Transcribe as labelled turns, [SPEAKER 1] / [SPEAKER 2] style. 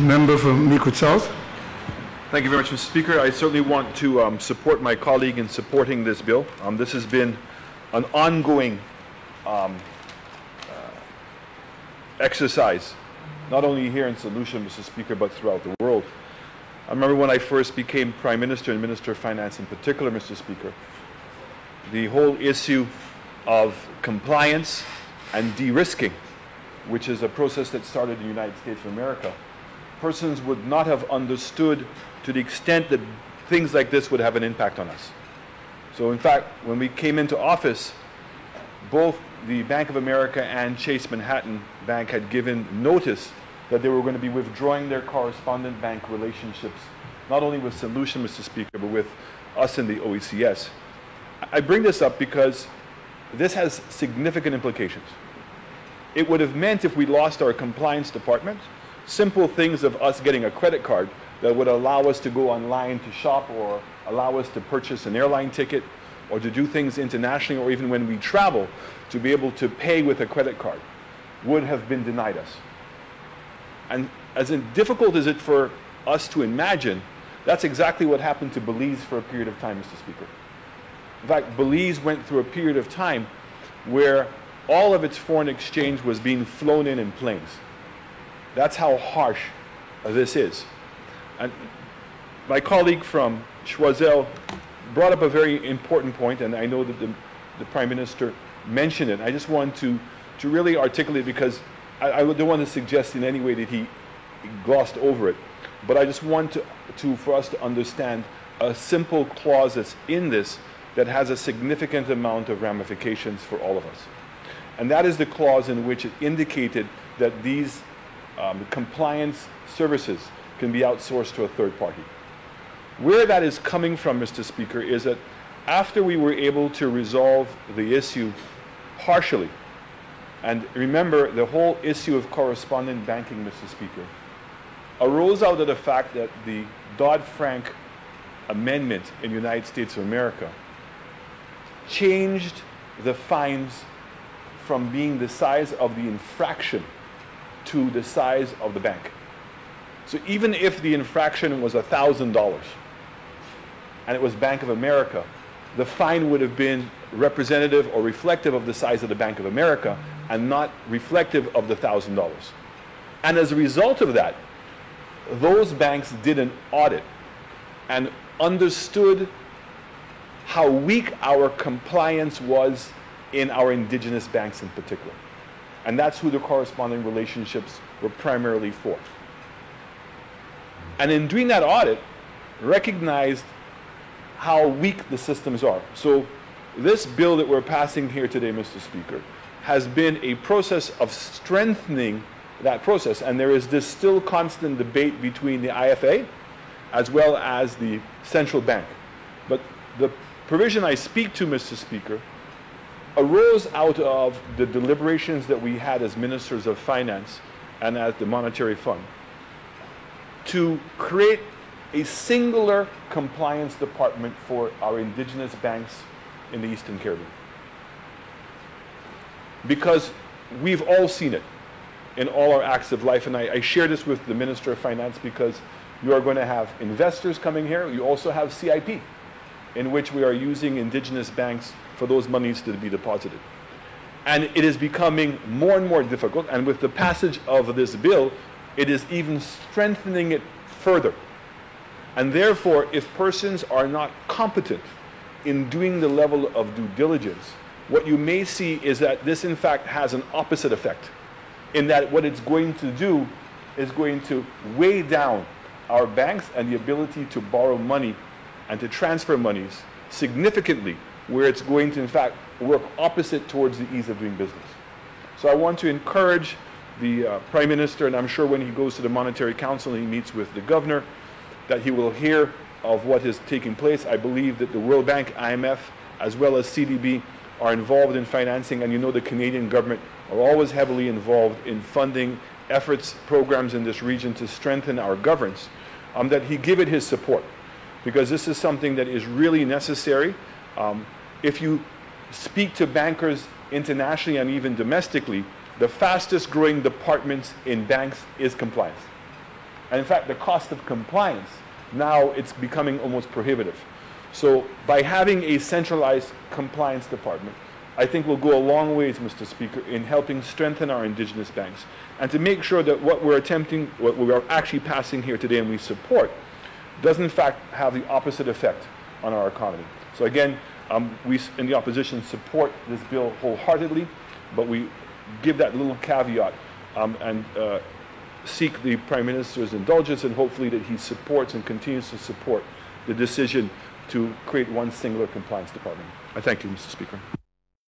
[SPEAKER 1] Member from Meekwood South.
[SPEAKER 2] Thank you very much, Mr. Speaker. I certainly want to support my colleague in supporting this bill. This has been an ongoing exercise, not only here in St. Lucia, Mr. Speaker, but throughout the world. I remember when I first became Prime Minister and Minister of Finance in particular, Mr. Speaker, the whole issue of compliance and de-risking, which is a process that started in the United States of America, persons would not have understood to the extent that things like this would have an impact on us. So in fact, when we came into office, both the Bank of America and Chase Manhattan Bank had given notice that they were going to be withdrawing their correspondent bank relationships, not only with St. Lucia, Mr. Speaker, but with us in the OECS. I bring this up because this has significant implications. It would have meant, if we lost our compliance department, simple things of us getting a credit card that would allow us to go online to shop or allow us to purchase an airline ticket or to do things internationally, or even when we travel, to be able to pay with a credit card, would have been denied us. And as difficult as it for us to imagine, that's exactly what happened to Belize for a period of time, Mr. Speaker. In fact, Belize went through a period of time where all of its foreign exchange was being flown in planes. That's how harsh this is. And my colleague from Choiseul brought up a very important point, and I know that the Prime Minister mentioned it. I just want to really articulate, because I don't want to suggest in any way that he glossed over it, but I just want for us to understand a simple clause that's in this that has a significant amount of ramifications for all of us. And that is the clause in which it indicated that these compliance services can be outsourced to a third party. Where that is coming from, Mr. Speaker, is that after we were able to resolve the issue partially, and remember, the whole issue of correspondent banking, Mr. Speaker, arose out of the fact that the Dodd-Frank Amendment in the United States of America changed the fines from being the size of the infraction to the size of the bank. So even if the infraction was $1,000 and it was Bank of America, the fine would have been representative or reflective of the size of the Bank of America and not reflective of the $1,000. And as a result of that, those banks did an audit and understood how weak our compliance was in our indigenous banks in particular. And that's who the corresponding relationships were primarily for. And in doing that audit, recognized how weak the systems are. So this bill that we're passing here today, Mr. Speaker, has been a process of strengthening that process. And there is this still constant debate between the IFA as well as the central bank. But the provision I speak to, Mr. Speaker, arose out of the deliberations that we had as Ministers of Finance and as the Monetary Fund to create a singular compliance department for our indigenous banks in the Eastern Caribbean. Because we've all seen it in all our acts of life, and I share this with the Minister of Finance because you are going to have investors coming here. You also have CIP, in which we are using indigenous banks for those monies to be deposited. And it is becoming more and more difficult, and with the passage of this bill, it is even strengthening it further. And therefore, if persons are not competent in doing the level of due diligence, what you may see is that this in fact has an opposite effect, in that what it's going to do is going to weigh down our banks and the ability to borrow money and to transfer monies significantly, where it's going to in fact work opposite towards the ease of doing business. So I want to encourage the Prime Minister, and I'm sure when he goes to the Monetary Council and he meets with the Governor, that he will hear of what is taking place. I believe that the World Bank, IMF, as well as CDB are involved in financing, and you know the Canadian government are always heavily involved in funding efforts, programs in this region to strengthen our governance, that he give it his support, because this is something that is really necessary. If you speak to bankers internationally and even domestically, the fastest growing departments in banks is compliance. And in fact, the cost of compliance, now it's becoming almost prohibitive. So by having a centralized compliance department, I think will go a long ways, Mr. Speaker, in helping strengthen our indigenous banks and to make sure that what we're attempting, what we are actually passing here today and we support, does in fact have the opposite effect on our economy. So again, we in the opposition support this bill wholeheartedly, but we give that little caveat and seek the Prime Minister's indulgence, and hopefully that he supports and continues to support the decision to create one singular compliance department. I thank you, Mr. Speaker.